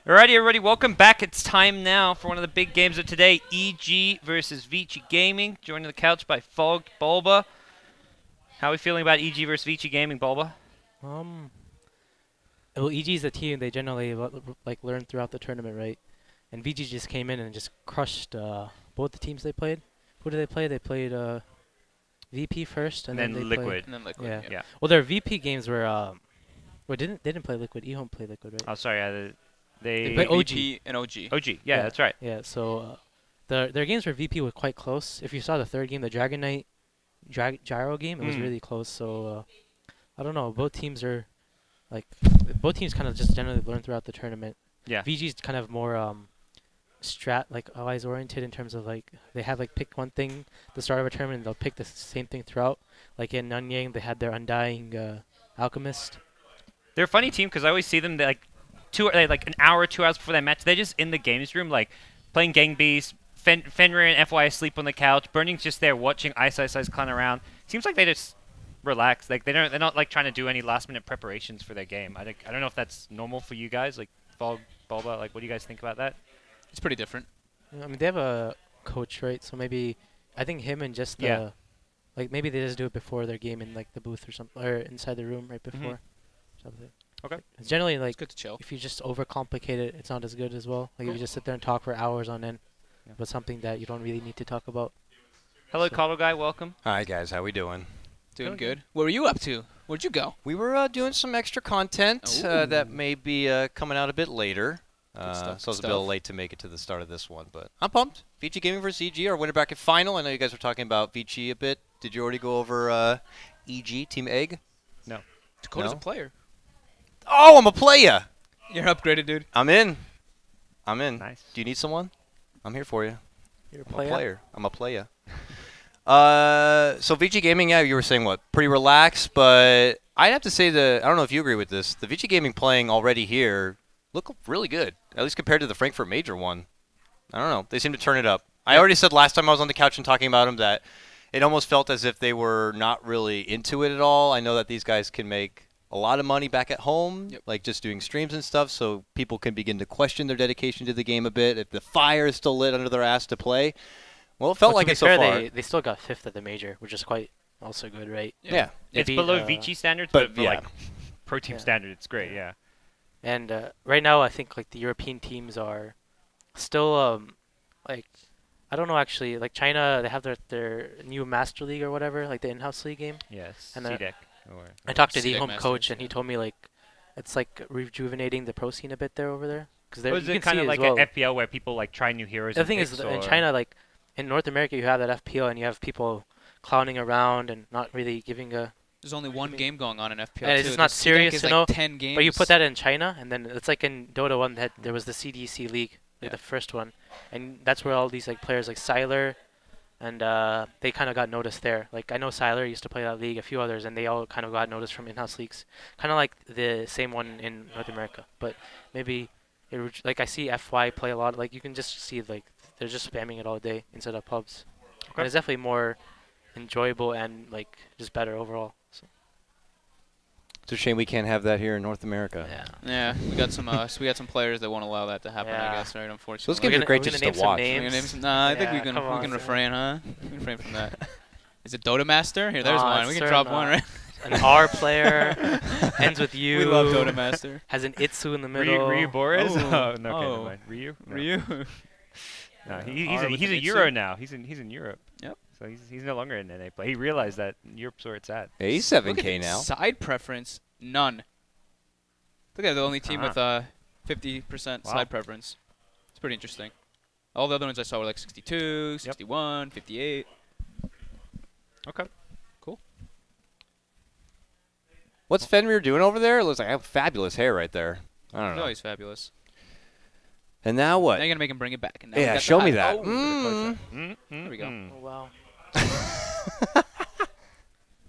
Alrighty, everybody, welcome back. It's time now for one of the big games of today, EG versus Vici Gaming. Joined on the couch by Fog Bulba. How are we feeling about EG versus Vici Gaming, Bulba? Well, EG is a team they generally like learn throughout the tournament, right? And VG just came in and just crushed both the teams they played. Who did they play? They played VP first, and then they Liquid. And then Liquid. Yeah. Well, their VP games were they didn't play Liquid. eHome played Liquid, right? Oh, sorry. They played played OG. VP and OG. OG, yeah, that's right. Yeah. So their games for VP were quite close. If you saw the third game, the Dragon Knight Gyro game, it was really close. So I don't know. Both teams kind of just generally learn throughout the tournament. Yeah. VG's kind of more allies oriented in terms of they have pick one thing at the start of a tournament and they'll pick the same thing throughout. Like in Nanyang, they had their Undying Alchemist. They're a funny team because I always see them like an hour, 2 hours before that match. They're just in the games room, like playing Gang Beast. Fenrir and FY asleep on the couch. Burning's just there watching Ice clown around. Seems like they just relax. Like they're not like trying to do any last minute preparations for their game. I don't know if that's normal for you guys. Like Fog, Bulba, like what do you guys think about that? It's pretty different. I mean, they have a coach, right? So maybe I think him and just maybe they just do it before their game in the booth or something, or inside the room right before. Something. Okay. It's generally It's good to chill. if you just overcomplicate it, it's not as good as well. Like if you just sit there and talk for hours on end about something that you don't really need to talk about. Hello, Colo Guy. Welcome. Hi guys, how we doing? Doing good. What were you up to? Where'd you go? We were doing some extra content that may be coming out a bit later. Stuff, So I was a bit late to make it to the start of this one, but I'm pumped. Vici Gaming versus EG, our winner bracket final. I know you guys were talking about Vici a bit. Did you already go over EG, Team Egg? No. Dakota's No? a player. Oh, I'm a player! You're upgraded, dude. I'm in. Nice. Do you need someone? I'm here for you. You're a I'm a player. player. I'm a player. So Vici Gaming, yeah, you were saying what? Pretty relaxed, but I'd have to say I don't know if you agree with this. The Vici Gaming playing already here look really good, at least compared to the Frankfurt Major one. I don't know. They seem to turn it up. I already said last time I was on the couch and talking about them that it almost felt as if they were not really into it at all. I know that these guys can make a lot of money back at home, like just doing streams and stuff, so people can begin to question their dedication to the game a bit. If the fire is still lit under their ass to play, well, it felt like it so far. They still got 5th at the major, which is quite also good, right? Yeah. It's below Vici standards, but but like pro team standard, it's great. Yeah. And right now, I think the European teams are still I don't know actually. Like China, they have their new Master League or whatever, like the in-house league game. Yes. And CDEC. I talked to the CDEC home Masters, coach, and he told me it's rejuvenating the pro scene a bit there over there. Because Was it kind of like an FPL where people try new heroes? The thing is, in China, in North America, you have that FPL, and you have people clowning around and not really giving a. There's only one game going on in FPL. And it's not The serious, is you know. 10 games. But you put that in China, and then it's like in Dota 1 that there was the CDC League, the first one, and that's where all these players like Siler, and they kind of got noticed there. Like I know Siler used to play that league, a few others, and they all kind of got noticed from in-house leagues, kind of like the same one in North America. But maybe I see FY play a lot. Like you can just see they're just spamming it all day instead of pubs. Okay. And it's definitely more enjoyable and just better overall. So. It's a shame we can't have that here in North America. Yeah, we got some players that won't allow that to happen. I guess, right? Unfortunately. Those games are great just to watch. I think we can refrain, huh? We can refrain from that. Is it Dota Master? Here, there's one. We can drop one, right? An R player ends with U. We love Dota Master. Has an Itsu in the middle. Ryu Boris? Oh. No, okay, never mind. Ryu? No. Ryu. No, he's a Euro now. He's in Europe. Yep. So he's no longer in NA play. He realized that Europe's where it's at. Yeah, he's Look 7K at now. Side preference, none. Look at the only team with 50% Wow. side preference. It's pretty interesting. All the other ones I saw were like 62, 61, 58. Okay. Cool. What's Fenrir doing over there? It looks like I have fabulous hair right there. I don't know. No, he's fabulous. And now what? Now you're gonna make him bring it back. And now we Yeah, got show the me high- that. Oh, There we go. Oh, wow.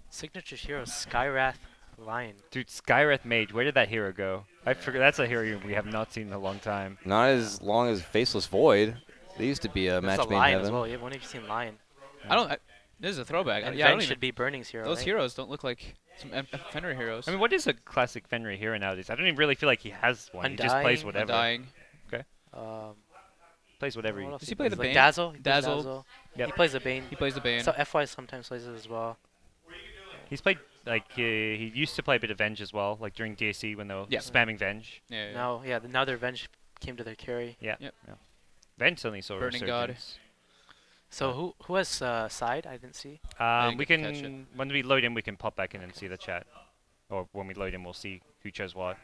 Signature hero, Skyrath Lion. Dude, Skywrath Mage, where did that hero go? I forget. That's a hero we have not seen in a long time. Not as long as Faceless Void. They used to be a That's match a made in lion heaven. as well. When have you seen Lion? This is a throwback. And Yeah, I Ven don't should even, be Burning's hero, those right? heroes don't look like some Fenrir heroes. I mean, what is a classic Fenrir hero nowadays? I don't even really feel like he has one. He just plays Undying. whatever. Undying. Plays whatever. Does he play the like Bane? Dazzle? Dazzle. Yep. He plays the Bane. He plays the Bane. So FY sometimes plays it as well. He's played like he used to play a bit of Venge as well, like during DAC when they were spamming Venge. Yeah. Now their Venge came to their carry. Yeah. Yep. Yeah. Venge suddenly saw a Burning God. resurgence. So who has side? I didn't see. We can when we load in, we can pop back in and see the chat, or when we load in, we'll see who chose what.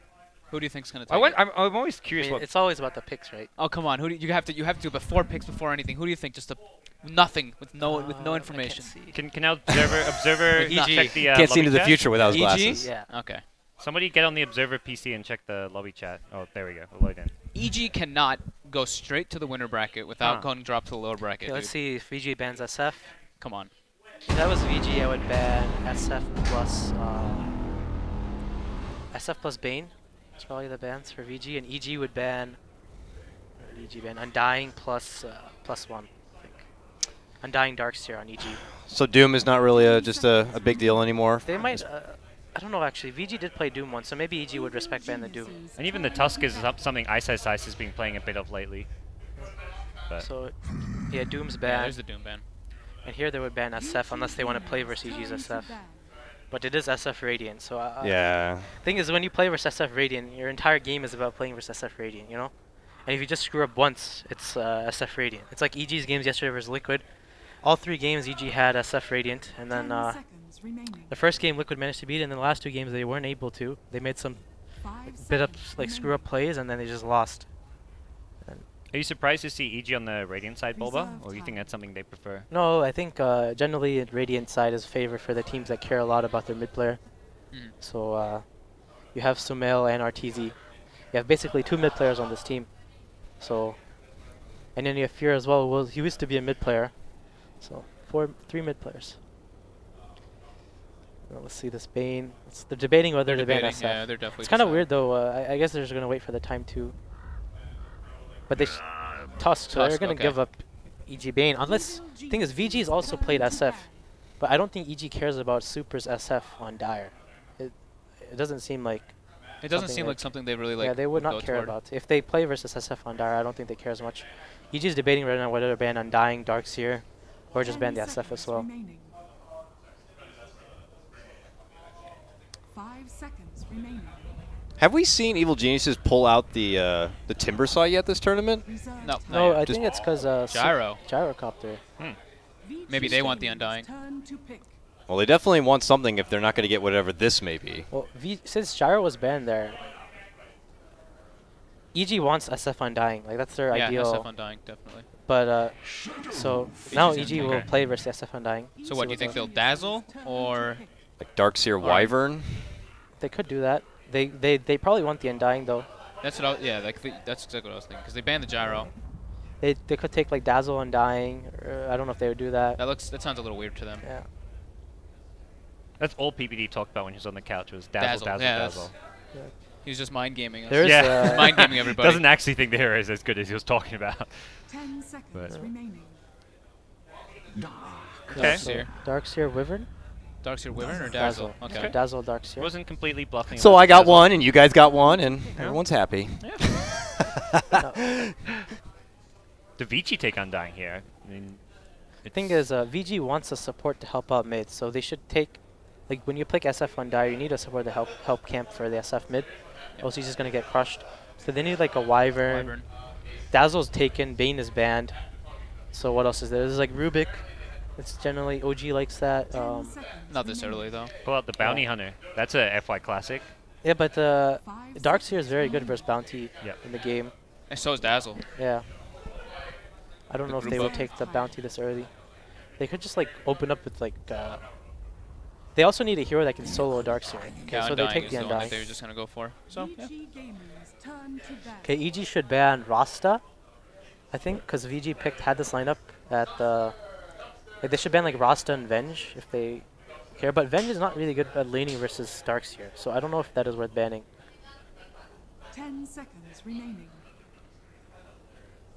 Who do you think's gonna take it? I'm always curious what. It's always about the picks, right? Oh come on! Who do you have to do before picks, before anything? Who do you think? Just nothing with no information. Can now observer check the Can't see into the chat? future without his EG? glasses. Yeah. Okay. Somebody get on the observer PC and check the lobby chat. Oh, there we go. We'll load in. EG cannot go straight to the winner bracket without going drop to the lower bracket. Okay, let's see if VG bans SF. Come on. If that was VG, I would ban SF plus Bane. That's probably the bans for VG, and EG would ban. EG ban Undying plus +1. I think. Undying Darkseer on EG. So Doom is not really just a big deal anymore. They might. I don't know actually. VG did play Doom once, so maybe EG would respect ban the Doom. And even the Tusk is something Ice has been playing a bit of lately. But So yeah, Doom's Yeah, banned. there's the Doom ban. And here they would ban SF unless they want to play versus EG's SF. But it is SF Radiant, so Yeah. thing is, when you play versus SF Radiant, your entire game is about playing versus SF Radiant, you know? And if you just screw up once, it's SF Radiant. It's like EG's games yesterday versus Liquid. All 3 games EG had SF Radiant, and then the first game Liquid managed to beat, and then the last 2 games they weren't able to. They made some bit of screw up plays, and then they just lost. are you surprised to see EG on the Radiant side, Bulba, or do you think that's something they prefer? No, I think generally Radiant side is favored for the teams that care a lot about their mid player. So you have Sumail and RTZ. You have basically 2 mid players on this team. So, and then you have Fear as well. Well, he used to be a mid player. So 3 mid players. Well, let's see this Bane. They're debating whether to ban SF. Yeah, they're definitely. It's kind of weird though. I guess they're just gonna wait for the time too. But they Tusk, so they're gonna give up EG Bane. Unless thing is, VG's also played SF, but I don't think EG cares about Super's SF on Dire. It doesn't seem like. It doesn't seem like something they really like. Yeah, they would not care about. If they play versus SF on Dire, I don't think they care as much. EG's debating right now whether to ban Undying, Darkseer, or just ban the SF as well. 5 seconds remaining. Have we seen Evil Geniuses pull out the Timber Saw yet this tournament? No. No, I Just think it's because Gyrocopter. Maybe they want the Undying. Well, they definitely want something if they're not going to get whatever this may be. Well, since Gyro was banned there, EG wants SF Undying. Like that's their ideal. Yeah, SF Undying, definitely. But so now VG's EG will play versus SF Undying. So what do you think they'll dazzle or? Like Darkseer Wyvern? They could do that. They probably want the Undying though. That's what that's exactly what I was thinking because they banned the gyro. They could take like Dazzle Undying. Or I don't know if they would do that. That sounds a little weird to them. Yeah. That's all PPD talked about when he was on the couch was dazzle. Yeah, he was just mind gaming us. There's mind gaming everybody. Doesn't actually think the hero is as good as he was talking about. 10 seconds remaining. Okay. Darkseer Wyvern? Darkseer Wyvern or Dazzle? Okay. Dazzle Darkseer. Wasn't completely bluffing. So I got one, and you guys got one, and everyone's happy. The Vici take Undying here. I mean, the thing is, VG wants a support to help out mid, so they should take, like when you pick SF on Dire, you need a support to help camp for the SF mid. Else he's just gonna get crushed. So they need like a Wyvern. Dazzle's taken, Bane is banned. So what else is there? There's like Rubik. It's generally OG likes that. Not this early though. Pull out the Bounty Hunter. That's a FY classic. Yeah, but Darkseer is very good versus Bounty in the game. And so is Dazzle. Yeah. I don't know if they will take the Bounty this early. They could just like open up with like. They also need a hero that can solo Darkseer. Okay, so they take the Undying. They were just gonna go for. So yeah. Okay, EG should ban Rasta, I think, because VG had this lineup at the. Like they should ban like Rasta and Venge if they care, but Venge is not really good at laning versus Darkseer, so I don't know if that is worth banning. 10 seconds remaining.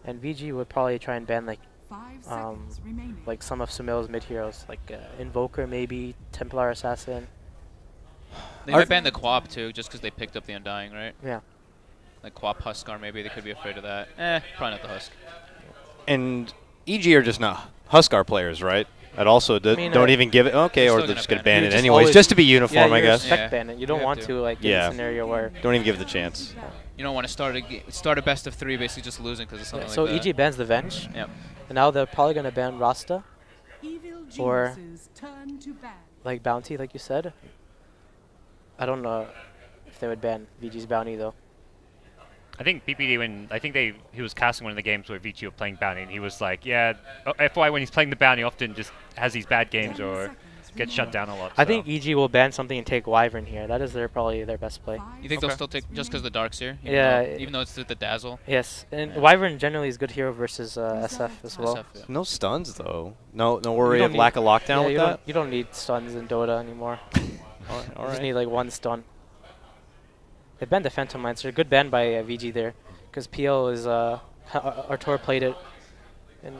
And VG would probably try and ban like 5 seconds remaining. like some of Sumail's mid heroes, like Invoker maybe, Templar Assassin. They might ban the Quap too, just because they picked up the Undying, right? Yeah. Like Quap Huskar, maybe they could be afraid of that. Probably not the Husk. And EG are just not Huskar players, right? That also don't even give it. Okay, You're or still they're gonna just gonna ban ban it. it anyways, just to be uniform, yeah, I guess. Respect ban it. You don't You have want to. to like get in a scenario where. Don't even give the chance. You don't want to start a best of 3, basically just losing because of something So like that. EG bans the Venge. Yep. And now they're probably gonna ban Rasta, Evil Or- geniuses turn to bad. like Bounty, like you said. I don't know if they would ban VG's Bounty though. I think PPD he was casting one of the games where Vici were playing Bounty, and he was like, yeah, FY when he's playing the Bounty often just has these bad games 10 or seconds gets shut remaining. down a lot. I so. think EG will ban something and take Wyvern here. That is probably their best play. You think they'll still take just because the Dark's here? Yeah. Even though it's the Dazzle. Yes, and Yeah. Wyvern generally is good hero versus SF as well. SF, yeah. No stuns though. No worry don't of need- lack of lockdown Yeah, with you that. don't need stuns in Dota anymore. All You just right. need like one stun. They banned the Phantom Lancer. Good ban by VG there, because PL is Artur played it, and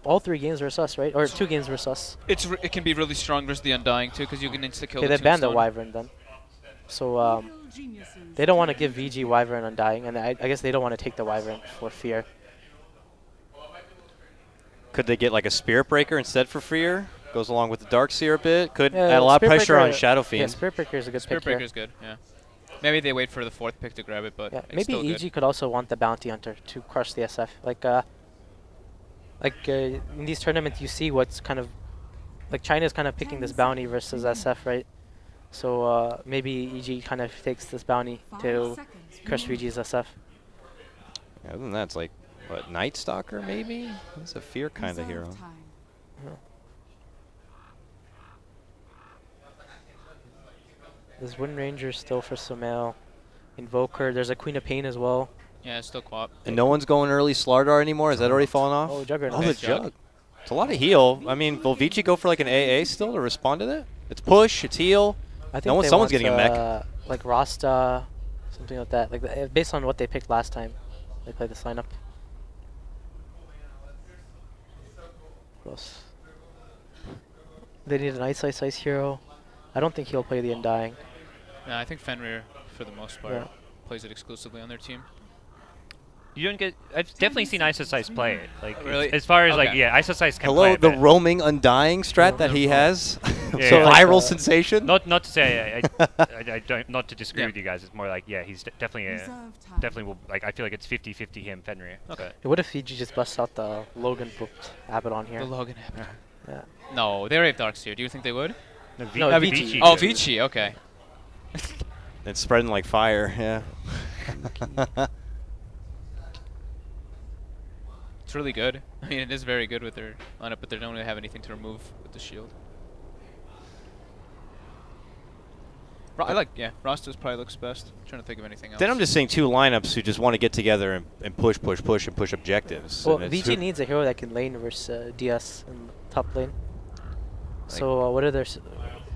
all 3 games were sus, right? Or 2 games were sus. It can be really strong versus the Undying too, because you can insta kill. Okay, the they banned the Tombstone. Wyvern then. So Evil geniuses they don't turn want to to give bad. VG Wyvern Undying, and I guess they don't want to take the Wyvern for fear. Could they get like a Spirit Breaker instead for freer? Goes along with the Darkseer a bit. Could Yeah, add a lot of Spirit pressure on Breaker- Shadow Yeah, Fiend. Spirit Breaker is a good Spirit pick here. Breaker's good. Yeah. Maybe they wait for the 4th pick to grab it, but Yeah, it's maybe still EG good. could also want the Bounty Hunter to crush the SF. In these tournaments, you see what's kind of like China's kind of picking this bounty versus SF, right? So maybe EG kind of takes this bounty 5 to seconds crush remaining. VG's SF. Other than that, it's like what, Night Stalker maybe? He's a fear kind of Reserve hero. time. There's Wind Ranger still for Sumail. Invoker. There's a Queen of Pain as well. Yeah, it's still Quap. And no one's going early Slardar anymore? Has that already fallen off? Oh, Juggernaut. Oh, the Nice Jug. Jug. It's a lot of heal. I mean, will Vici go for like an AA still to respond to that? It's push, it's heal. I think they someone's want, getting a mech. like Rasta, something like that. Like based on what they picked last time, they played this lineup. Close. They need an Ice hero. I don't think he'll play the Undying. Yeah, I think Fenrir, for the most part, Yeah. plays it exclusively on their team. You don't get. I've definitely seen Isosize play it. Like Really? as far as like Okay. yeah, Isosize can Hello, play the it. roaming Undying strat that he has. Yeah, So yeah. viral sensation. Not to say I don't not to disagree with you guys. It's more like yeah, he's definitely Reserve time. definitely will like I feel like it's 50-50 him Fenrir. Okay. Hey, what if Fiji just busts out the Logan booked Abaddon here? The Logan app. Yeah. No, they already have Darkseer. Do you think they would? No, No, Vici. Vici. Oh, did. Vici. Okay. It's spreading like fire. Yeah. It's really good. I mean, it is very good with their lineup, but they don't really have anything to remove with the shield. I like, yeah, Rosta's probably looks best. I'm trying to think of anything else. Then I'm just saying 2 lineups who just want to get together and push objectives. Well, And it's VG who- needs a hero that can lane versus DS in the top lane. So what are there?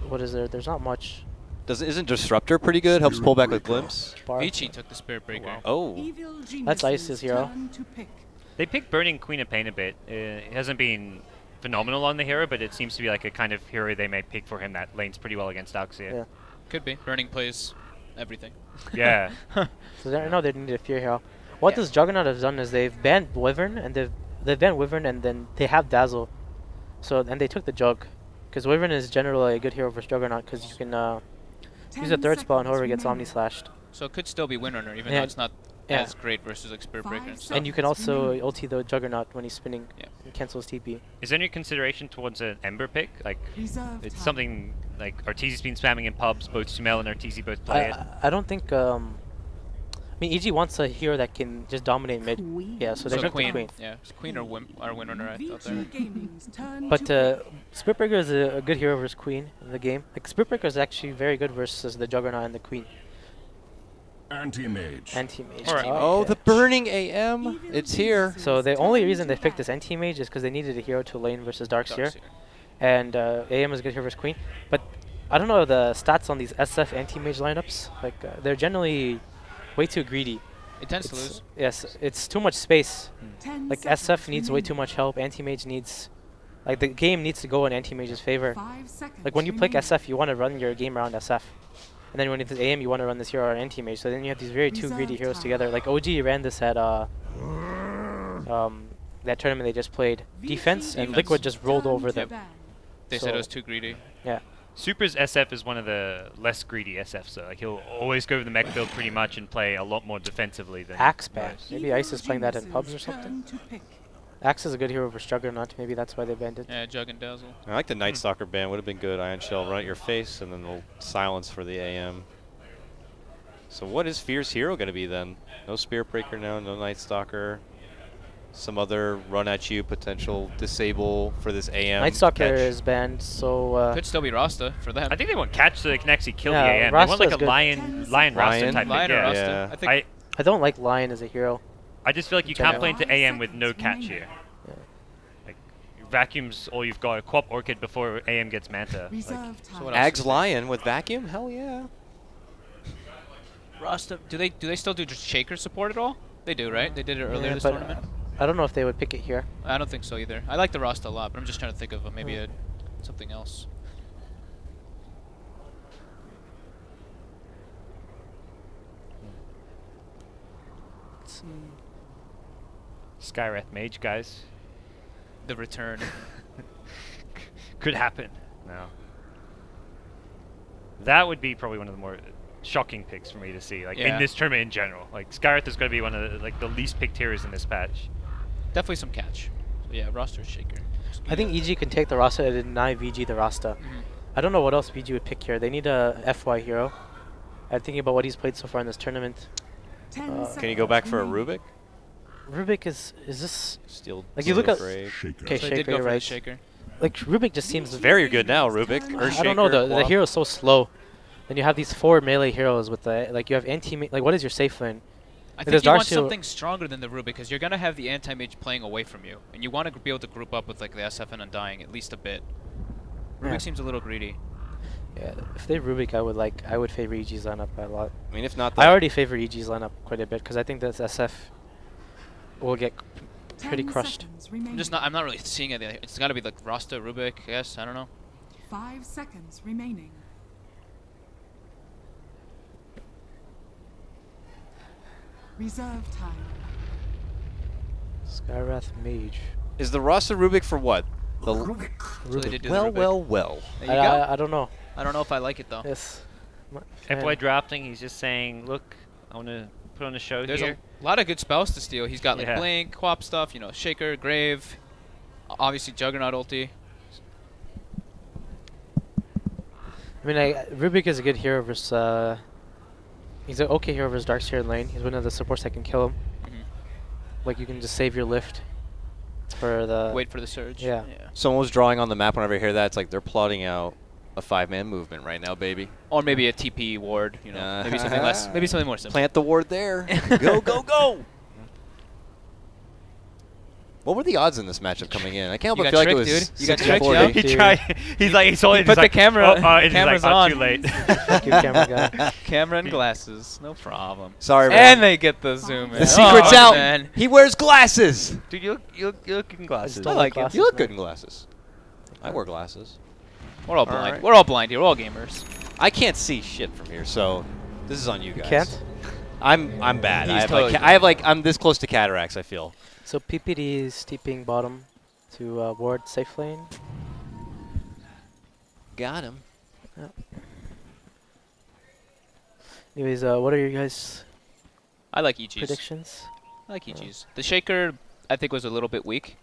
What is there? There's not much. Isn't Disruptor pretty good? Helps pull back with Glimpse. Bar. Vici took the Spirit Breaker. Oh. Evil That's Ice's geniuses hero. turn to pick. They picked Burning Queen of Pain a bit. It hasn't been phenomenal on the hero, but it seems to be like a kind of hero they may pick for him that lanes pretty well against Darkseer. Yeah. Could be. Burning plays everything. Yeah. So they need a fear hero. What Yeah. this Juggernaut has done is they've banned Wyvern and they've banned Wyvern and then they have Dazzle. So and they took the Jug, because Wyvern is generally a good hero versus Juggernaut because you can use a 10 third spell and seconds whoever gets remaining. Omni Slashed. So it could still be Windrunner, even Yeah. though it's not Yeah. as great versus like Spirit Breaker and 5 stuff. And you can also remaining. ulti the Juggernaut when he's spinning Yeah. and cancels TP. Is there any consideration towards an Ember pick? Like Reserve it's time. something like Arteezy's been spamming in pubs. Both Sumail and Arteezy both play it. I don't think. I mean, EG wants a hero that can just dominate mid. Queen. Yeah, so they So took Queen. the Queen. Yeah, it's Queen or Windrunner, I thought there. Vici Gaming's turn But to pick. Spirit Breaker is a good hero versus Queen in the game. Like Spirit Breaker is actually very good versus the Juggernaut and the Queen. Anti-mage. Anti-mage. Alright. Oh, Okay. the Burning AM. It's here. So the only reason they picked this anti-mage is because they needed a hero to lane versus Darkseer. And AM is a good hero versus Queen. But I don't know the stats on these SF anti-mage lineups. Like they're generally way too greedy. It tends to It's- lose. Yes, it's too much space. 10 Like seconds SF needs way remaining. too much help. Anti-mage needs, like the game needs to go in anti-mage's favor. 5 seconds Like when you pick remaining. SF, you want to run your game around SF. And then when it's AM, you want to run this hero or anti-mage. So then you have these very two greedy heroes together. Like OG ran this at that tournament they just played. Defense, and Liquid just rolled over them. They said it was too greedy. Yeah. Super's SF is one of the less greedy SFs, so like he'll always go with the mech build pretty much and play a lot more defensively than Axe ban. most. Maybe Ice is playing that in pubs or something. Axe is a good hero for Juggernaut. Maybe that's why they banned it. Yeah, Jug and Dazzle. I like the Night Stalker ban. Would have been good. Iron Shell, run at your face, and then they'll silence for the AM. So what is Fierce Hero going to be then? No Spirit Breaker now, no Night Stalker. Some other run at you potential disable for this AM. Night Stalker catch. is banned, so Could still be Rasta for them. I think they want catch so they can actually kill Yeah, the AM. They Rasta want like is a good. lion Rasta Lion? type Lion thing. or Yeah. Rasta? Yeah. I think I don't like Lion as a hero. I just feel like you can't play into AM with no catch here. Yeah. Like vacuum's all you've got. Co-op Orchid before AM gets Manta. Like, Reserve so time. what else Ags is Lion with vacuum? Hell yeah. Rasta. Do they still do just Shaker support at all? They do, right? They did it earlier Yeah, this but tournament. I don't know if they would pick it here. I don't think so either. I like the Rasta a lot, but I'm just trying to think of maybe something else. Skywrath Mage, guys. The return. Could happen. No. That would be probably one of the more shocking picks for me to see, like Yeah. in this tournament in general. Like Skywrath is going to be one of the least picked heroes in this patch. Definitely some catch. So yeah, roster Shaker. I think EG can take the Rasta and deny VG the Rasta. I don't know what else VG would pick here. They need a FY hero. I'm thinking about what he's played so far in this tournament. Can you go back for a Rubik? Rubik is this Steel. Like, you look at- break. okay? So they did Shaker, go you're for the right. Shaker. Like Rubik just seems Very good now, Rubik. I don't know, the hero's so slow. Then you have these 4 melee heroes with the like you have like what is your safe lane? I There's think you want Darcy- something stronger than the Rubik because you're gonna have the anti-mage playing away from you, and you want to be able to group up with like the SF and Undying at least a bit. Rubik Yeah. seems a little greedy. Yeah, if they Rubik, I would favor EG's lineup by a lot. I mean, if not, I already favor EG's lineup quite a bit because I think this SF will get pretty crushed. I'm not really seeing it. It's got to be like Rasta, Rubik. I guess I don't know. 5 seconds remaining. Reserve time. Skywrath Mage. is the Rasta Rubik for what? The So they did do the well, Rubik. well. There you go. I don't know. I don't know if I like it though. Yes. FY drafting, he's just saying, look, I want to put on a show There's here. a lot of good spells to steal. He's got like Yeah. Blink, Co-op stuff, you know, Shaker, Grave, obviously Juggernaut ulti. I mean, Rubik is a good hero versus. He's an okay hero versus Darkseer lane. He's one of the supports that can kill him. Like you can just save your lift for the. Wait for the surge. Yeah. Someone was drawing on the map whenever I hear that. It's like they're plotting out a 5-man movement right now, baby. Or maybe a TP ward, you know, maybe something less, maybe something more simple. Plant the ward there. Go, go, go! What were the odds in this matchup coming in? I can't help You but got feel like it tricked, was dude. You got 64 tricked, to yo. He tried. He's like, he saw it. He put the camera- and he's cameras like, on. too late. Fuck you, camera guy. Camera and glasses, no problem. Sorry, And man. they get the zoom in. The secret's Oh, out. man. He wears glasses. Dude, you look good in glasses. Still I like it. glasses, You look man. good in glasses. I wear glasses. We're all blind. right. We're all blind here. We're all gamers. I can't see shit from here, so this is on you guys. Can't? I'm bad. He's I'm this close to cataracts, I feel. So PPD is steeping bottom to ward safe lane. Got him. Anyways, what are your guys' I like EGs. predictions? I like EGs. The Shaker, I think, was a little bit weak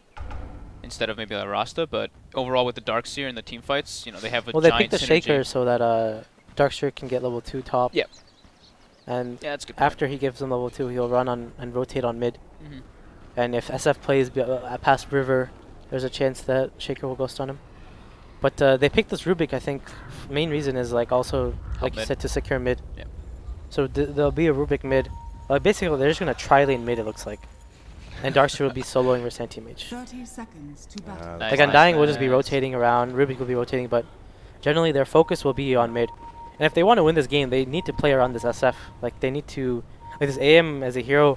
instead of maybe a Rasta, but overall with the Darkseer and the team fights, you know, they have a Well, they giant picked the synergy. Shaker so that Darkseer can get level 2 top. Yep. And Yeah, that's a good. after he gives him level 2, he'll run on and rotate on mid. Mm-hmm. And if SF plays past River, there's a chance that Shaker will go stun him. But they picked this Rubik, I think. Main reason is like also, like you mid. said, to secure mid. Yep. So there'll be a Rubik mid. Basically, they're just gonna tri-lane mid. It looks like, and Darkseer will be soloing versus anti-mage. 30 seconds to battle. Nice, Like Undying will just be nice. rotating around. Rubik will be rotating, but generally their focus will be on mid. And if they want to win this game, they need to play around this SF. Like they need to, like this AM as a hero.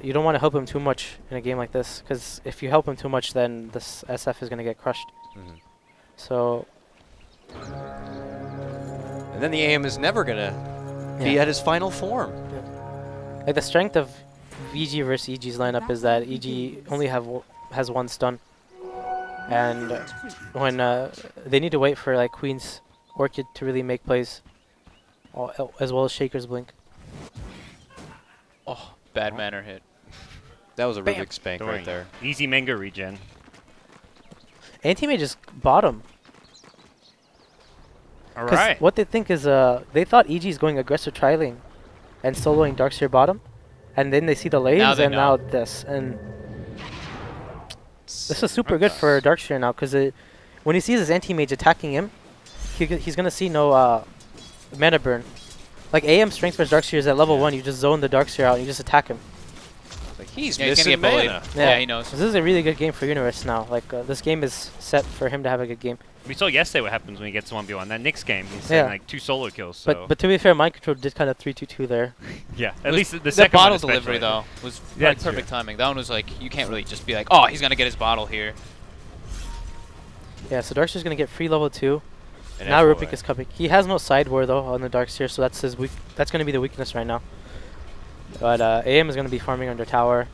You don't want to help him too much in a game like this, because if you help him too much, then this SF is going to get crushed. Mhm. So And then the AM is never going to be at his final form. Like the strength of VG versus EG's lineup is that EG only has one stun, and when they need to wait for like Queen's Orchid to really make plays, as well as Shaker's Blink. Oh, bad manner hit. That was a Rubik spank right there. Easy Mango regen. Anti-Mage just bottom. All right. What they think is they thought EG is going aggressive tri-lane and soloing Darkseer bottom, and then they see the lanes and now this, and this is super good for Darkseer now because when he sees his Anti-Mage attacking him, he's gonna see no mana burn. Like AM strength versus Darkseer is at level 1. You just zone the Darkseer out and you just attack him. Like he's gonna missing get bullied. mana. Yeah, he knows. This is a really good game for Universe now. Like this game is set for him to have a good game. We saw yesterday what happens when he gets 1v1. That Nyx game, he's saying like 2 solo kills. So. But to be fair, Mind Control did kind of 3-2-2 there. Yeah, at least the The second bottle one delivery, especially. though, was Yeah, like it's perfect true. timing. That one was like, you can't really just be like, oh, he's going to get his bottle here. Yeah, so Darkseer's gonna get free level 2. And Now FOA. Rubik is coming. He has no side war though on the Darkseer, so that's his weak. That's gonna be the weakness right now. But AM is gonna be farming under tower.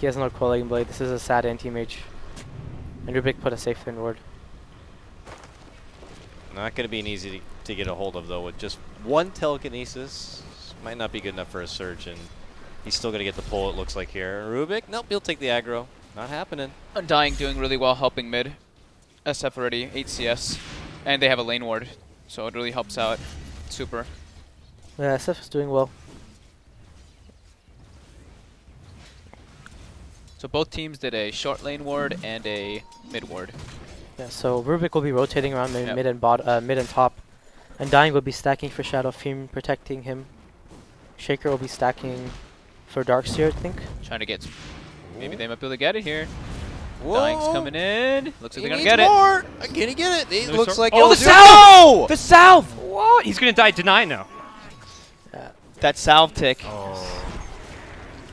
He has no Quelling Blade. This is a sad anti-mage. And Rubik put a safe in ward. Not going to be an easy to get a hold of, though. With just one telekinesis, might not be good enough for a surge, and he's still going to get the pull, it looks like here. Rubik, nope, he'll take the aggro. Not happening. Undying doing really well, helping mid. SF already, 8 CS. And they have a lane ward, so it really helps out. Super. Yeah, SF is doing well. So both teams did a short lane ward and a mid ward. Yeah, so Rubik will be rotating around Yep. mid and top. And Dying will be stacking for Shadow Fiend, protecting him. Shaker will be stacking for Darkseer, I think. Trying to get some. Maybe they might be able to get it here. Whoa. Dying's coming in. Looks like He they're going to needs get more. Can he get it? It No looks sor- like Oh, he'll the do- salve! No! The salve! What? He's gonna die denying now. it. That salve tick. Oh,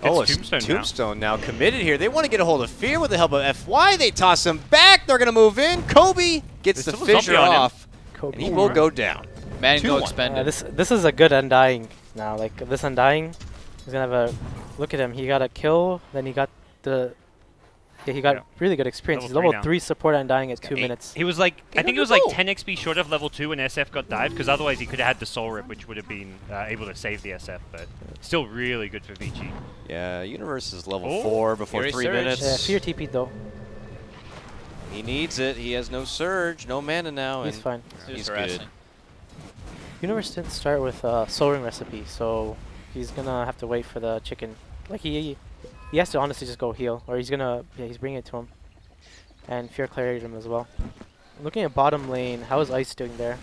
Gets it's Tombstone now. Tombstone now committed here. They want to get a hold of Fear with the help of FY. They toss him back. They're going to move in. Kobe gets the There's still a fissure zombie on him. off, Kobe. and he will go down. Man, go 2-1. expended. This is a good Undying now. Like this Undying, he's gonna have a look at him. He got a kill, then he got the. Yeah, he got Yeah. really good experience. Level He's 3 level now. 3 support Undying at 2 8. minutes. He was like, I think it was under like goal. 10 XP short of level 2 when SF got dived, because otherwise he could have had the Soul Rip, which would have been able to save the SF, but still really good for Vici. Yeah, Universe is level Oh, 4 before Fury 3 Surge. minutes. Yeah, Fear TP though. He needs it. He has no surge, no mana now. He's and fine. Just he's harassing. good. Universe didn't start with Soul Ring recipe, so he's gonna have to wait for the chicken. Like he has to honestly just go heal, or he's bringing it to him. And Fear cleared him as well. Looking at bottom lane, how is Ice doing there?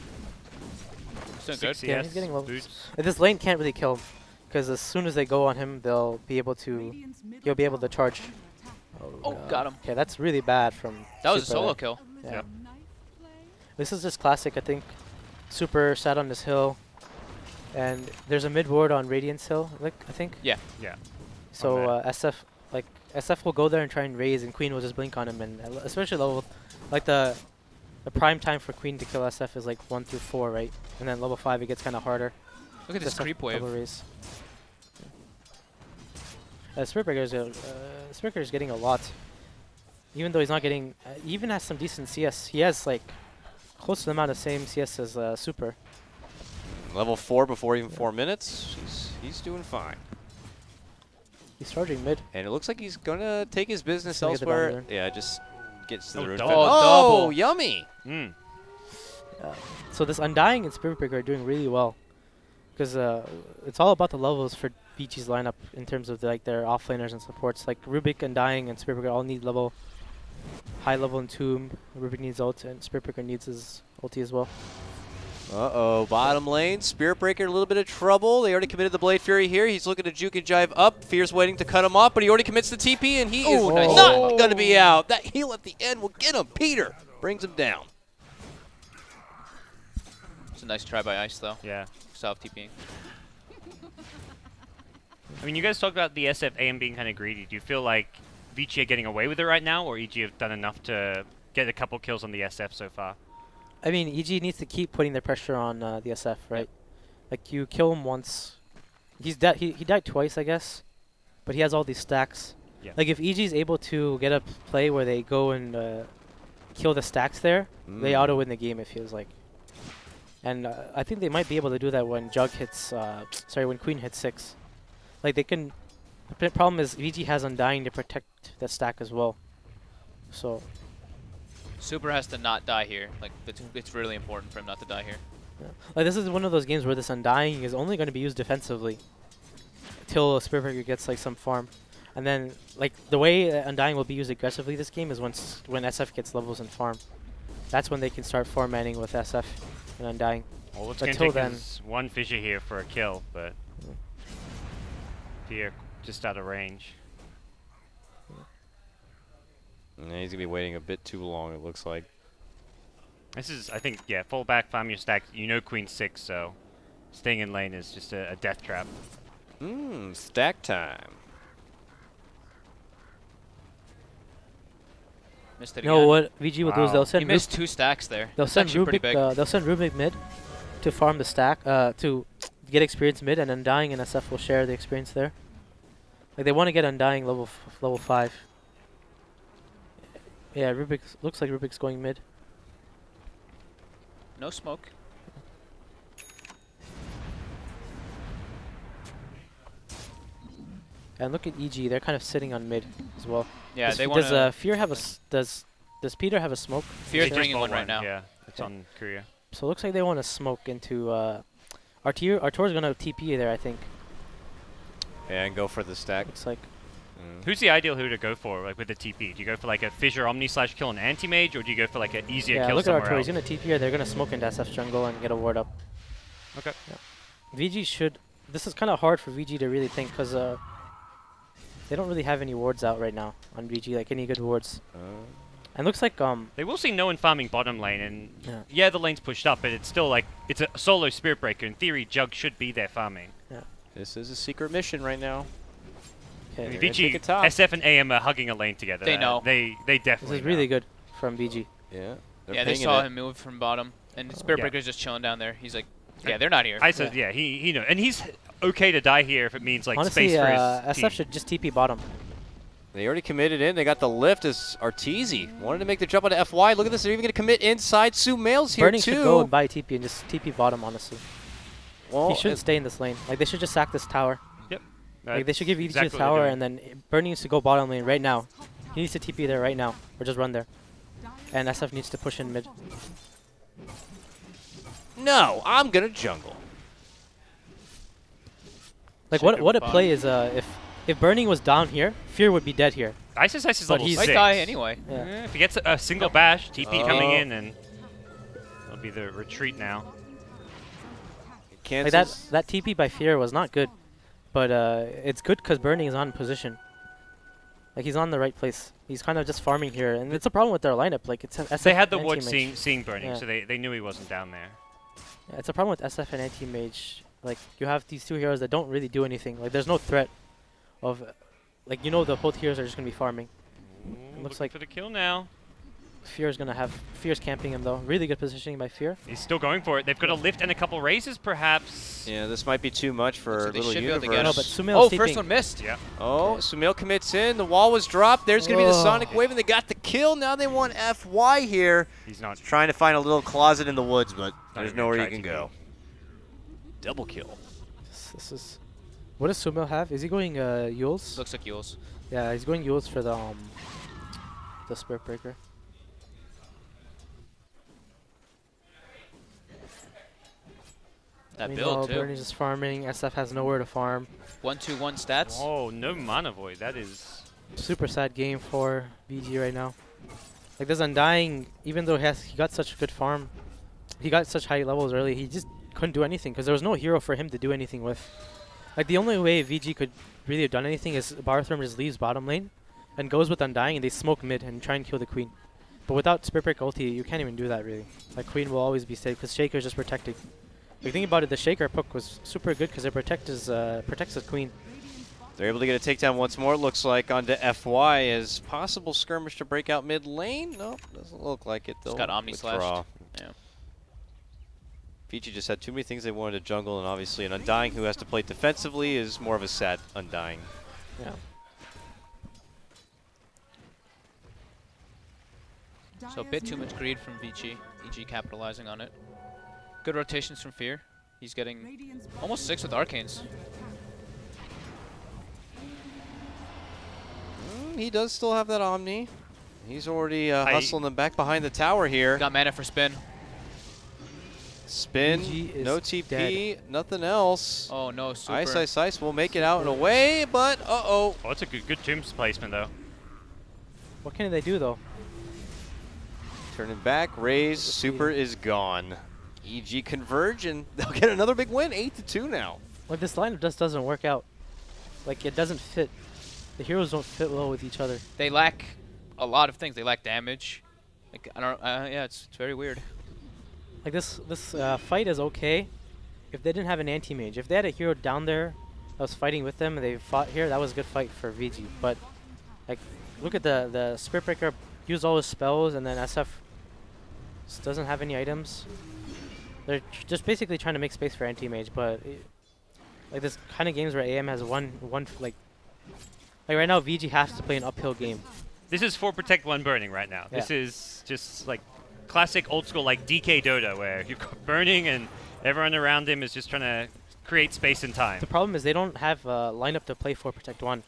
He's doing 6 good. CS, Yeah, he's getting low. boots. This lane can't really kill him, because as soon as they go on him, they'll be able to. He'll be able to charge. Oh, got him. Okay, that's really bad from. That was a Super solo there. kill. Yeah. Yep. This is just classic, I think. Super sat on this hill, and there's a mid ward on Radiance Hill, like I think. Yeah. Yeah. So On SF will go there and try and raise, and Queen will just blink on him, and especially level, like the prime time for Queen to kill SF is like 1 through 4, right? And then level 5 it gets kind of harder. Look at this SF creep wave. double raise. Spiritbreaker is getting a lot. Even though he's not getting, he even has some decent CS. He has like close to the amount of same CS as Super. Level 4 before even 4 minutes. He's doing fine. He's charging mid. And it looks like he's going to take his business Gonna get the elsewhere. down Yeah, just gets to the Oh, rune. double. Oh, Double. yummy. Mm. So this Undying and Spiritbreaker are doing really well, because it's all about the levels for Vici's lineup in terms of like their offlaners and supports. Like Rubik, Undying, and Spiritbreaker all need high level Entomb. Rubik needs ult, and Spiritbreaker needs his ulti as well. Uh-oh, bottom lane. Spiritbreaker in a little bit of trouble. They already committed the Blade Fury here. He's looking to juke and jive up. Fear's waiting to cut him off, but he already commits the TP, and he is Ooh, nice. not going to be out. That heal at the end will get him. Peter brings him down. It's a nice try by Ice, though. Yeah. Self TPing. I mean, you guys talked about the SF AM being kind of greedy. Do you feel like Vici are getting away with it right now, or EG have done enough to get a couple kills on the SF so far? I mean, EG needs to keep putting the pressure on the SF, right? Like, you kill him once. He's dead. He died twice, I guess. But he has all these stacks. Yeah. Like, if EG is able to get a play where they go and kill the stacks there, they auto-win the game, it feels like. And I think they might be able to do that when Jug hits... when Queen hits 6. Like, they can... The problem is VG has Undying to protect the stack as well. So... Super has to not die here. Like, it's really important for him not to die here. Yeah. Like, this is one of those games where this Undying is only going to be used defensively till Spirit Breaker gets like some farm. And then, like, the way Undying will be used aggressively this game is when SF gets levels and farm. That's when they can start farm manning with SF and Undying. Well, what's But going to till take then, is one fissure here for a kill, but Fear just out of range. Yeah, he's going to be waiting a bit too long, it looks like. This is, I think, yeah, fall back, farm your stack. You know Queen 6, so staying in lane is just a death trap. Stack time. Missed it you know again. what VG will do is they'll Wow. send He missed 2 stacks there. they'll That's send actually pretty Rubik big. they'll send Rubik mid to farm the stack to get experience mid, and Undying and SF will share the experience there. Like, they want to get Undying level 5. Yeah, Rubik's looks like Rubik's going mid. No smoke. And look at EG, they're kind of sitting on mid as well. Yeah, does, they want to... Fear have a does Peter have a smoke? Fear's They just bringing bought one right now. Yeah, it's Okay. on Korea. So it looks like they want to smoke into Artur's gonna TP there, I think. Yeah, and go for the stack. Looks like. Who's the ideal who to go for, like with the TP? Do you go for like a Fissure Omni / kill an anti-mage, or do you go for like an easier Yeah, kill look at somewhere Artur. else? He's gonna TP here. They're gonna smoke into SF jungle and get a ward up. Okay. Yeah. VG should. This is kind of hard for VG to really think because they don't really have any wards out right now on VG, like any good wards. And looks like They will see no one farming bottom lane, and Yeah. yeah, the lane's pushed up, but it's still like it's a solo Spirit Breaker. In theory, Jug should be there farming. This is a secret mission right now. I mean, okay. gonna Vici, take it top. SF, and AM are hugging a lane together. They know. They This definitely. is really know. good from VG. Yeah. Yeah, they saw him move from bottom. And Spirit Breaker's just chilling down there. He's like, yeah, they're not here. I said, yeah, he knows, and he's okay to die here if it means like Honestly, space for his SF team. should just TP bottom. They already committed in. They got the lift as Arteezy wanted to make the jump onto FY. Look at this. They're even going to commit inside. Sumail's here Burning too. should go and buy TP and just TP bottom, honestly. Well, He shouldn't stay in this lane. Like, they should just sack this tower. Like, they should give EG exactly the what they're tower, doing. and then Burning needs to go bottom lane right now. He needs to TP there right now, or just run there. And SF needs to push in mid. no, I'm going to jungle. Like, Shaker what a bottom. play is if Burning was down here, Fear would be dead here. Ice is But level he's- 6. Might die anyway. Yeah. If he gets a single bash, TP coming Oh. in, and it'll be the retreat now. Like, Cancels. that TP by Fear was not good, but it's good because Burning is on position. Like, he's on the right place. He's kind of just farming here, and it's a problem with their lineup. Like, it's SF They had the and ward anti-mage. seeing Burning, Yeah. so they knew he wasn't down there. Yeah, it's a problem with SF and anti-mage. Like, you have these two heroes that don't really do anything. Like, there's no threat of, like, you know, the both heroes are just gonna be farming. Ooh, looks looking like- for the kill now. Fear's gonna have Fear's camping him though. Really good positioning by Fear. He's still going for it. They've got a lift and a couple raises, perhaps. Yeah, this might be too much for So they Little should be able to Universe. get No, him. but Sumail's Oh, first TPing. one missed. Yeah. Oh, Sumail commits in. The wall was dropped. There's going to be the Oh. Sonic Wave, and they got the kill. Now they want FY here. He's not. Trying to find a little closet in the woods, but Not there's even nowhere you try can to go. Double kill. This is. What does Sumail have? Is he going Yules? Looks like Yules. Yeah, he's going Yules for the Spirit Breaker. That Meanwhile, build, too. Bernie's just farming. SF has nowhere to farm. 1-2-1 stats. Oh, no mana void. That is. Super sad game for BG right now. Like, this Undying, even though he got such good farm, he got such high levels early, he just couldn't do anything because there was no hero for him to do anything with. Like, the only way VG could really have done anything is Barthorm just leaves bottom lane and goes with Undying, and they smoke mid and try and kill the Queen. But without Spirit Break ulti, you can't even do that, really. Like, Queen will always be safe because Shaker's just protecting. Like, think about it, the Shaker poke was super good because it protects his Queen. They're able to get a takedown once more, it looks like, onto FY as possible skirmish to break out mid lane. Nope, doesn't look like it, though. Just got Omni Withdraw. slashed. Yeah. Vici just had too many things they wanted to jungle, and obviously an Undying who has to play defensively is more of a sad Undying. Yeah. So a bit too much greed from Vici. EG capitalizing on it. Good rotations from Fear. He's getting almost 6 with Arcanes. He does still have that Omni. He's already hustling them back behind the tower here. Got mana for spin. Spin, no TP, nothing else. Oh no, super. Ice will make it out and away, but Oh, that's a good tombs placement though. What can they do though? Turning back, raise, super is gone. EG converge and they'll get another big win, 8-2 now. Like this lineup just doesn't work out. Like it doesn't fit. The heroes don't fit well with each other. They lack a lot of things. They lack damage. Like I don't. Yeah, it's very weird. Like this fight is okay if they didn't have an anti-mage. If they had a hero down there that was fighting with them and they fought here, that was a good fight for VG. But like, look at the Spirit Breaker used all his spells and then SF doesn't have any items. They're just basically trying to make space for anti-mage, but like this kind of games where AM has one like right now VG has to play an uphill game. This is 4 Protect 1 Burning right now. Yeah. This is just like classic old school like DK Dota where you've got Burning and everyone around him is just trying to create space and time. The problem is they don't have a lineup to play for Protect 1.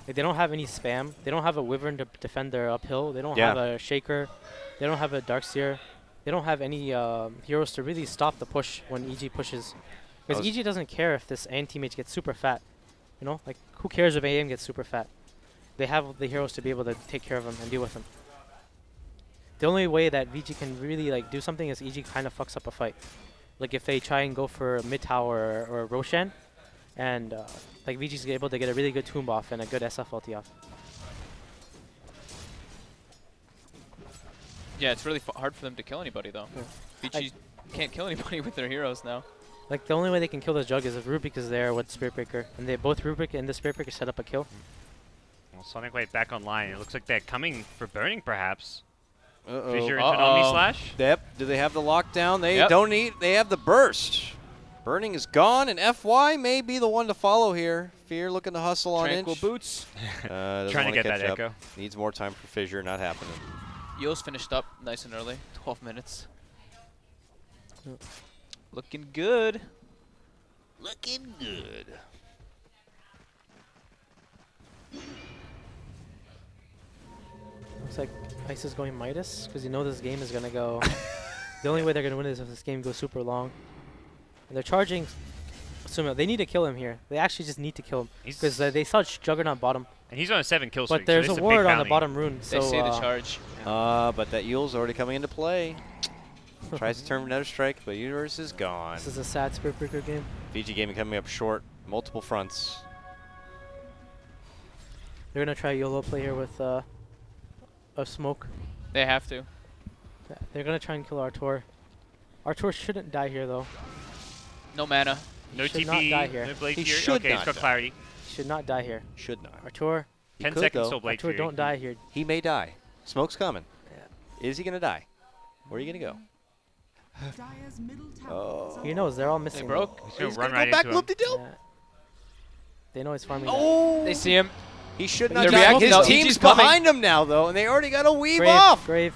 Like they don't have any spam. They don't have a Wyvern to defend their uphill. They don't have a Shaker. They don't have a Darkseer. They don't have any heroes to really stop the push when EG pushes. Because EG doesn't care if this anti-mage gets super fat. You know, like who cares if AM gets super fat? They have the heroes to be able to take care of them and deal with them. The only way that VG can really like do something is EG kind of fucks up a fight. Like if they try and go for a mid tower or Roshan, and like VG's able to get a really good tomb off and a good SF ulti off. Yeah, it's really hard for them to kill anybody though. Yeah. VG can't kill anybody with their heroes now. Like the only way they can kill this jug is if Rubik is there with Spirit Breaker, and they both Rubik and the Spirit Breaker set up a kill. Well, Sonic Wave back online. It looks like they're coming for Burning perhaps. Uh-oh. Fissure into an Omni Slash. Yep. Do they have the lockdown? They don't need. They have the burst. Burning is gone, and FY may be the one to follow here. Fear looking to hustle on Tranquil Inch. boots. Trying to get that up. echo. Needs more time for Fissure. Not happening. Yo's finished up nice and early. 12 minutes. Looking good. Looking good. Looks like Ice is going Midas because you know this game is gonna go. The only way they're gonna win is if this game goes super long. And they're charging Sumo. They need to kill him here. They actually just need to kill him because they saw Juggernaut bottom. And he's on a 7 kill streak. But there's so a ward on the bottom rune. They So say the charge. But that Yule's already coming into play. Tries to turn another strike, but Universe is gone. this is a sad Spirit Breaker game. VG Gaming coming up short, multiple fronts. They're gonna try YOLO play here with a smoke. They have to. They're gonna try and kill Artur. Artur shouldn't die here though. No mana. No should TP. not die here. No Blade He Fury. should Okay, he's not got die. clarity. Should not die here. Should not. Artur, He 10 could, seconds though. till Blade Artur, Fury. don't die here. He may die. Smoke's coming. Yeah. Is he gonna die? Where are you gonna go? Dire's middle tower Oh. He knows they're all missing. They broke. He's gonna He's run gonna right go back, into him. whoop-de-doo. Yeah. They know he's farming. Oh! They see him. He should But not they're die. reacting. His No, team's EG's coming. behind him now, though, and they already got a weave Grave, off. Grave.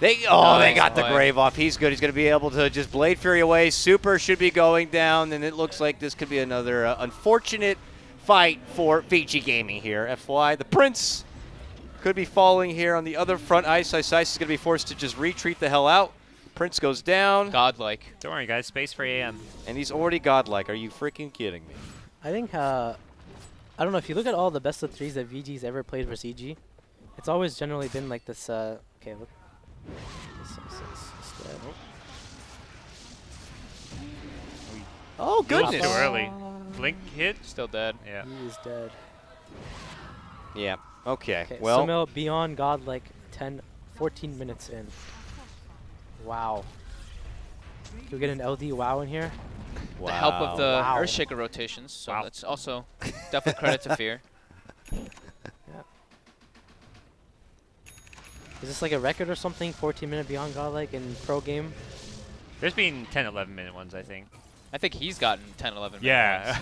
They they Nice got the play. Grave off. He's good. He's going to be able to just Blade Fury away. Super should be going down, and it looks like this could be another unfortunate fight for Vici Gaming here. FY, the Prince could be falling here on the other front. Ice is going to be forced to just retreat the hell out. Prince goes down, Godlike. Don't worry, guys. Space for AM. and he's already godlike. Are you freaking kidding me? I think I don't know if you look at all the best of threes that VG's ever played versus EG. It's always generally been like this. Okay, look. This dead. Oh, goodness. Too early. Blink hit. Still dead. Yeah. He is dead. Yeah. Okay. Okay, Well, Sumo beyond God like 14 minutes in. Wow. You'll get an LD wow in here. The help of the Wow. Earthshaker rotations, so Wow. that's also definitely credit to Fear. Is this like a record or something? 14-minute beyond godlike in pro game? There's been 10, 11-minute ones, I think. I think he's gotten 10, 11 minutes. Yeah.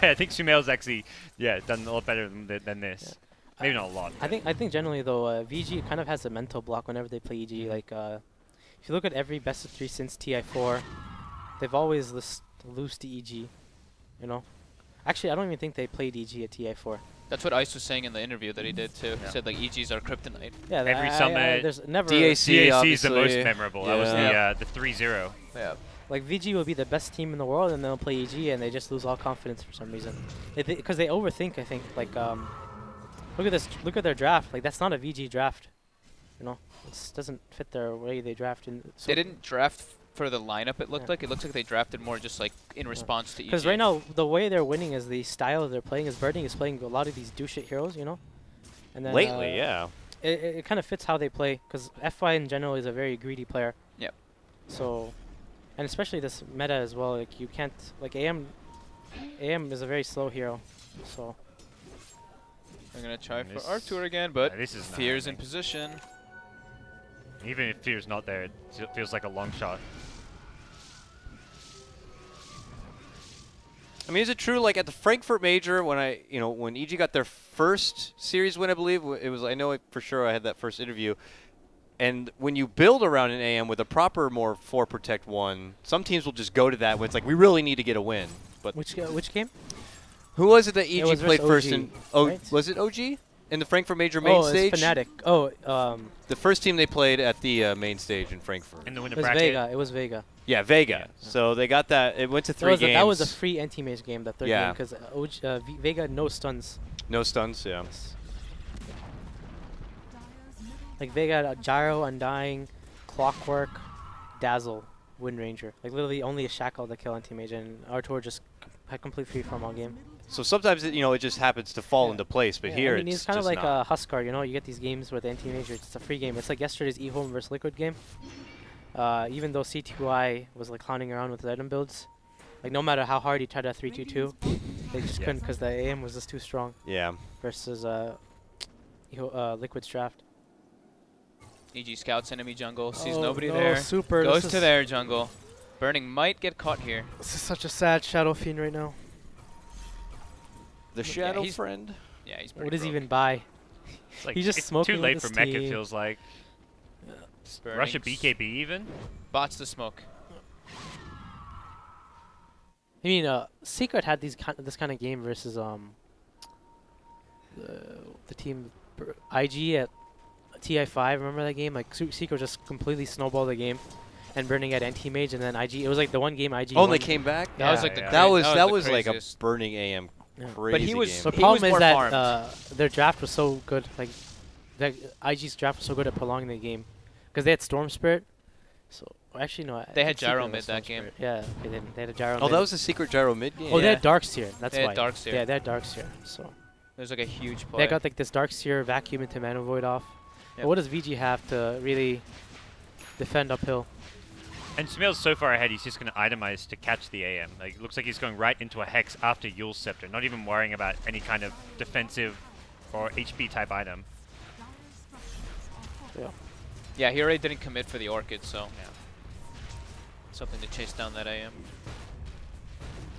I think Sumail's actually, done a lot better than this. Yeah. Maybe not a lot. I think generally though, VG kind of has a mental block whenever they play EG. Like, if you look at every best of 3 since TI4, they've always lost to EG. You know, actually, I don't even think they played EG at TI4. That's what Ice was saying in the interview that he did too. Yeah. He said like EGs are kryptonite. Yeah, Every summit, there's never DAC DAC is the most obviously. memorable. Yeah. That was the 3-0. Yeah. like VG will be the best team in the world, and they'll play EG, and they just lose all confidence for some reason. Because they overthink, I think. Like, look at this. Look at their draft. Like, that's not a VG draft. You know, it doesn't fit their way they draft. So They didn't draft for the lineup. It looked Yeah. like. It looks like they drafted more just like in response to EG. Because right now, the way they're winning is the style they're playing. Is Birding is playing a lot of these do-shit heroes, you know? And then, Lately, yeah. It kind of fits how they play. Because FY in general is a very greedy player. Yep. So, and especially this meta as well. Like, you can't... Like, AM is a very slow hero. So, We're gonna try for This- Arctur again, but this is not Fear's in happening. position. Even if Fear's not there, it feels like a long shot. I mean, is it true? Like at the Frankfurt Major, when when EG got their first series win, I believe it was. I know for sure I had that first interview. And when you build around an AM with a proper, more 4 protect 1, some teams will just go to that when it's like we really need to get a win. But which game? who was it that It EG was played versus first? OG, right? Was it OG in the Frankfurt Major main Oh, stage? it's Fnatic. Oh, The first team they played at the main stage in Frankfurt. In the winner it was bracket. Vega. It was Vega. Yeah, Vega. Yeah. So they got that. It went to 3 games. That was a free anti-mage game, that third Yeah. game, because Vega no stuns. No stuns. Yeah. Like Vega had a Gyro, Undying, Clockwork, Dazzle, Wind Ranger. Like literally only a Shackle that kill anti-mage, and Arctur just had complete free farm all game. So sometimes it just happens to fall Yeah. into place, but Yeah, here I mean, it's kind of just like not. Huskar, you know? You get these games where the anti-mage, it's a free game. It's like yesterday's eHome versus Liquid game. Even though C2I was like clowning around with his item builds, like no matter how hard he tried a 3-2-2, they just Yeah. couldn't because the AM was just too strong Yeah. versus Liquid's draft. EG scouts enemy jungle, sees Oh, nobody no, there, Super, goes this to is- their jungle. Burning might get caught here. This is such a sad Shadow Fiend right now. The Yeah, Shadow he's Friend. Yeah, he's pretty What does he broke. even buy? It's like He's just it's smoking too with late for his mech, it team. feels like. Burnings. Russia BKB even? Bots the smoke. I mean, Secret had this kind of game versus the team IG at TI5. Remember that game? Like Secret just completely snowballed the game, and Burning at anti-mage, and then IG. It was like the one game IG. Oh, won. and they came back. That was Yeah, like the yeah. That was the like a craziest. burning AM Yeah. crazy But he was- game. The He problem was is more that farmed. their draft was so good. Like, the IG's draft was so good at prolonging the game, because they had Storm Spirit. So actually no, I They had think Secret Gyro was mid Storm that game. Spirit. Yeah, they didn't. They had a Gyro. Oh, mid. that was the secret gyro mid game. Oh, they Yeah. had Darkseer. That's They why. had Darkseer. Yeah, they had Darkseer. So There's like a huge play. they got like this Darkseer vacuum into Mana Void off. Yep. What does VG have to really defend uphill? And Sumail's so far ahead, he's just going to itemize to catch the AM. Like, it looks like he's going right into a Hex after Yule's Scepter, not even worrying about any kind of defensive or HP type item. Yeah, he already didn't commit for the Orchid, so something to chase down that AM.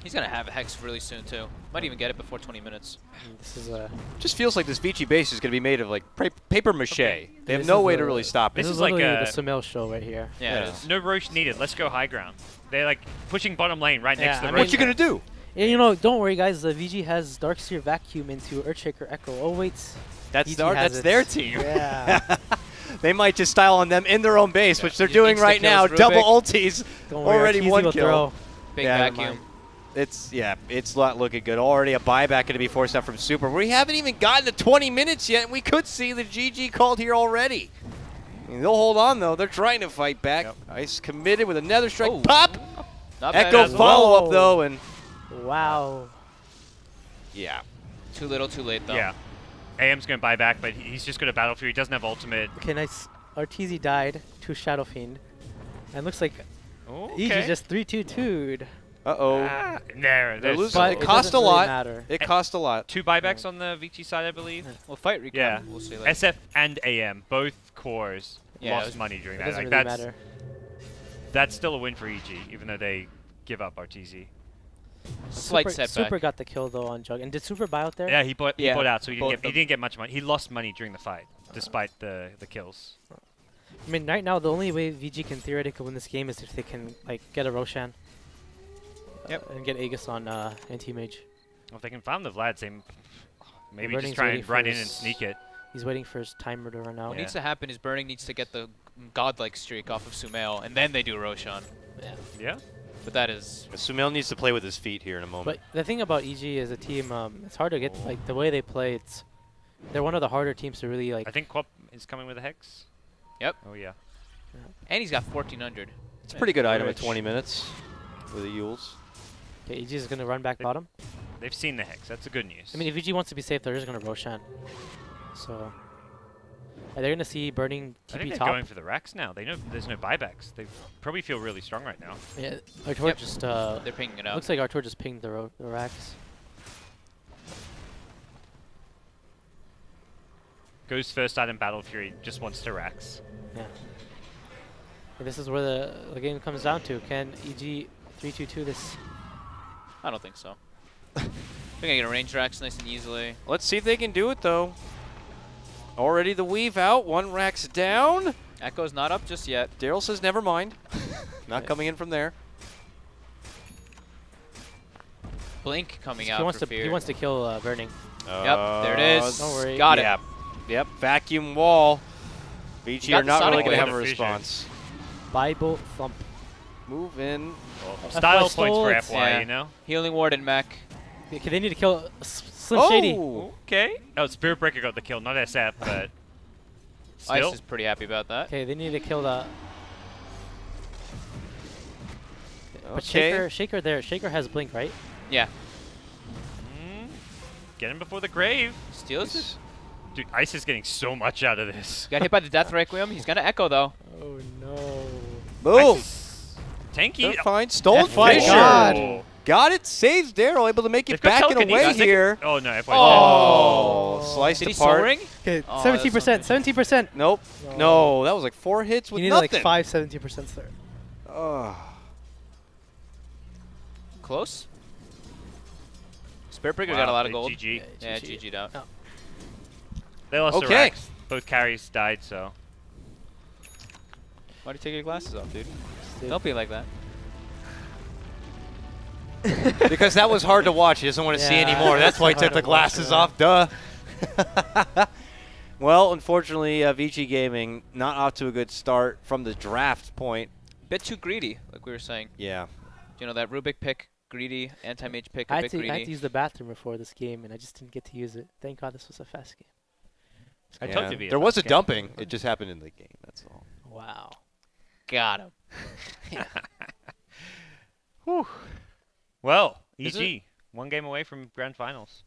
He's gonna have a Hex really soon too. Might even get it before 20 minutes. This is a. Just feels like this Vici base is going to be made of like paper mache. Okay. They have This no is way a- to really stop it. This This is is like literally a- the Sumail show right here. Yeah, Yeah. it is. No Roche needed. Let's go high ground. They're like pushing bottom lane right Yeah, next to I the mean- What you going to do? Yeah, you know, don't worry, guys. The VG has Darkseer vacuum into Earthshaker Echo. Oh wait, That's VG has it. their team. Yeah. They might just style on them in their own base, which they're You doing insta right now. kills Double Rubik. ultis. Don't worry, Already Arteezy one will kill. throw. Big Yeah, vacuum. It's not looking good. Already a buyback going to be forced out from Super. We haven't even gotten to 20 minutes yet, and we could see the GG called here already. I mean, they'll hold on, though. They're trying to fight back. Yep. Ice committed with another strike. Oh. Pop! Not bad Echo as well. follow-up, Whoa. though, and Wow. yeah. Too little, too late though. Yeah. AM's going to buy back, but he's just going to Battle Fury. He doesn't have ultimate. Okay, nice. Arteezy died to Shadow Fiend, and looks like Okay. EG just 3-2-2'd. Uh-oh. There, They're there's losing. But It it cost a doesn't really lot. matter. It cost a lot. 2 buybacks on the Vici side, I believe. Well, fight recon. Yeah. We'll see later. SF and AM, both cores Yeah, it lost was- money during It that. doesn't Like really that's matter. that's still a win for EG, even though they give up RTZ. Slight Super, setback. Super got the kill though on Jug. And did Super buy out there? Yeah, he bought out, so he both didn't get much money. He lost money during the fight, despite the kills. I mean, right now the only way VG can theoretically win this game is if they can like get a Roshan. And get Aegis on anti-mage. Well, if they can farm the Vlad, they maybe Burning's just try waiting and for run in his- and sneak it. He's waiting for his timer to run out. What Yeah. needs to happen is Burning needs to get the godlike streak off of Sumail, and then they do Roshan. Yeah. Yeah. But that is Sumail needs to play with his feet here in a moment. But the thing about EG as a team, it's hard to get like the way they play. They're one of the harder teams to really like. I think Quap is coming with a Hex. Yep. Oh, yeah. and he's got 1400. It's a pretty good item at Rich. 20 minutes with the Yules. Okay, EG is gonna run back bottom. They've seen the Hex. That's the good news. I mean, if EG wants to be safe, they're just gonna Roshan. So, they're gonna see Burning I think TP they're top. going for the racks now. They know there's no buybacks. They probably feel really strong right now. Yeah, Artur Yep. just They're pinging it out. looks like Artur just pinged the racks. Goes first out in Battle Fury, just wants to racks. Yeah. And this is where the game comes down to. Can EG 3-2-2 this? I don't think so. They're gonna get a range racks nice and easily. Let's see if they can do it, though. Already the weave out. One rack's down. Echo's not up just yet. Daryl says never mind. Not coming in from there. Blink coming He out wants for to fear. he wants to kill Burning. Yep, there it is. Don't worry. Got it. Yep. Yep. Vacuum wall. Vici got are the not Sonic really going to Wave. have a Fission. response. Bible thump. Move in. Style FY points for stole. FY, Yeah. you know? Healing Ward and Mech. Okay, they need to kill Slim Shady. Okay. Oh, Spirit Breaker got the kill, not SF, but still. Ice is pretty happy about that. Okay, they need to kill the. But Okay. Shaker has blink, right? Yeah. Get him before the grave. Steals it. Dude, Ice is getting so much out of this. Got hit by the Death Requiem. He's gonna Echo though. Oh no. Boom. Tanky. They're fine. Stolen FY Fisher. God. Got it. Saves Daryl. Able to make They've it got back and away telekinesis. here. Oh, no, FY. Oh. Sliced Did he apart. Soul Ring? Okay, Oh, 17%. 17%. Nope. No. No. That was like 4 hits You with need nothing. like 5 17% there. Ugh. Close. Spirit Breaker got a lot of gold. GG. Yeah, GG. GG'd out. Oh. They lost the Okay. racks. Both carries died, so. Why do you take your glasses off, dude? Dude. Don't be like that. Because that was hard to watch. He doesn't want to see Yeah, anymore. That's why he hard took the to watch, glasses yeah. off. Duh. Well, unfortunately, Vici Gaming not off to a good start from the draft point. Bit too greedy, like we were saying. Yeah. You know, that Rubik pick, greedy, anti-mage pick, I a had, bit to, I had to greedy. use the bathroom before this game, and I just didn't get to use it. Thank God this was a fast game. I Yeah. told you it'd be There was a fast game. dumping. It just happened in the game. That's all. Wow. Got him. Whew. Well, Is EG, one game away from grand finals.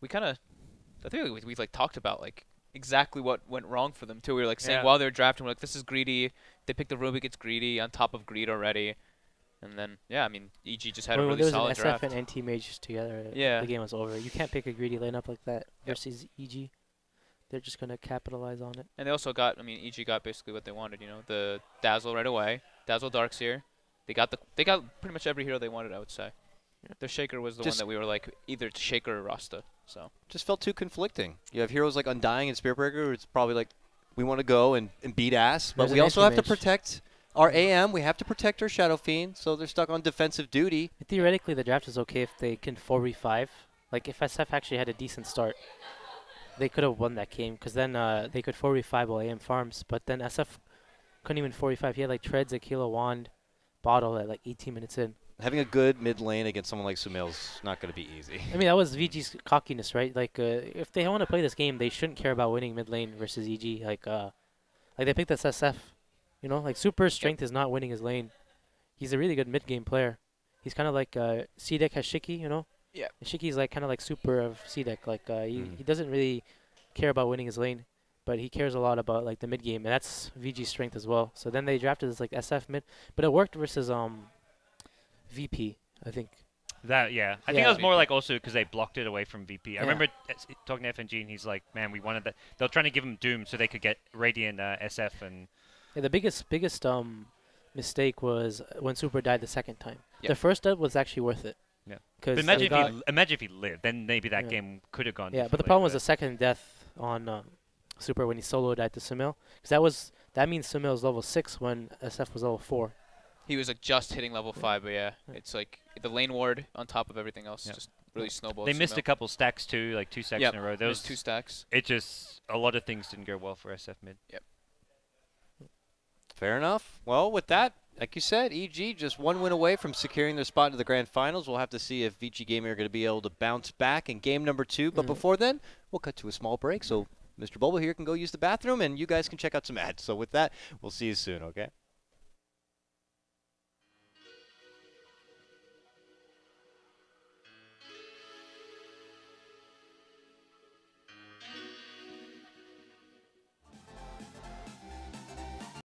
We kind of, I think we've like talked about like exactly what went wrong for them too. We were like saying Yeah. while they were drafting, we're like, this is greedy. They picked the Rubik, it's greedy on top of greed already. And then, yeah, I mean, EG just had a When really there was solid an SF draft. and NT mages together, Yeah. the game was over. You can't pick a greedy lineup like that Yep. versus EG. They're just going to capitalize on it. And they also got, I mean, EG got basically what they wanted, you know, the Dazzle right away, Dazzle Darkseer. They got pretty much every hero they wanted, I would say. The Shaker was the one Just- that we were like either Shaker or Rasta. So Just felt too conflicting. You have heroes like Undying and Spearbreaker. It's probably like we want to go and beat ass, but There's we an also have to anti-mage. protect our AM. We have to protect our Shadow Fiend, so they're stuck on defensive duty. Theoretically, the draft is okay if they can 4v5. Like, if SF actually had a decent start, they could have won that game, because then they could 4v5 while AM farms. But then SF couldn't even 4v5. He had, like, Treads, Aquila, Wand, Bottle at, like, 18 minutes in. Having a good mid lane against someone like Sumail's not going to be easy. I mean, that was VG's cockiness, right? Like, if they want to play this game, they shouldn't care about winning mid lane versus EG. Like they picked this SF. You know, like, Super's strength is not winning his lane. He's a really good mid-game player. He's kind of like C-Deck has Shiki, you know? Yeah. And Shiki's like kind of like Super of C-Deck. Like, he doesn't really care about winning his lane, but he cares a lot about, like, the mid-game, and that's VG's strength as well. So then they drafted this, like, SF mid, but it worked versus VP, I think. I think Yeah. that was more like also because they blocked it away from VP. I Yeah. remember talking to FNG, and he's like, man, we wanted that. They were trying to give him Doom so they could get Radiant SF and. Yeah, the biggest mistake was when Super died the second time. Yeah. The first death was actually worth it. Yeah. Because But imagine if he lived, then maybe that Yeah. game could have gone. yeah, but the differently, problem was the second death on Super when he solo died to Sumail. Because that means Sumail was level 6 when SF was level 4. He was like just hitting level 5, but yeah, it's like the lane ward on top of everything else Yeah. just really snowballed. They missed a couple stacks too, like 2 stacks in a row. Those 2 stacks. It just a lot of things didn't go well for SF mid. Fair enough. Well, with that, like you said, EG just one win away from securing their spot into the grand finals. We'll have to see if Vici Gaming are going to be able to bounce back in game number 2. But before then, we'll cut to a small break. So Mr. Bulba here can go use the bathroom, and you guys can check out some ads. So with that, we'll see you soon, okay?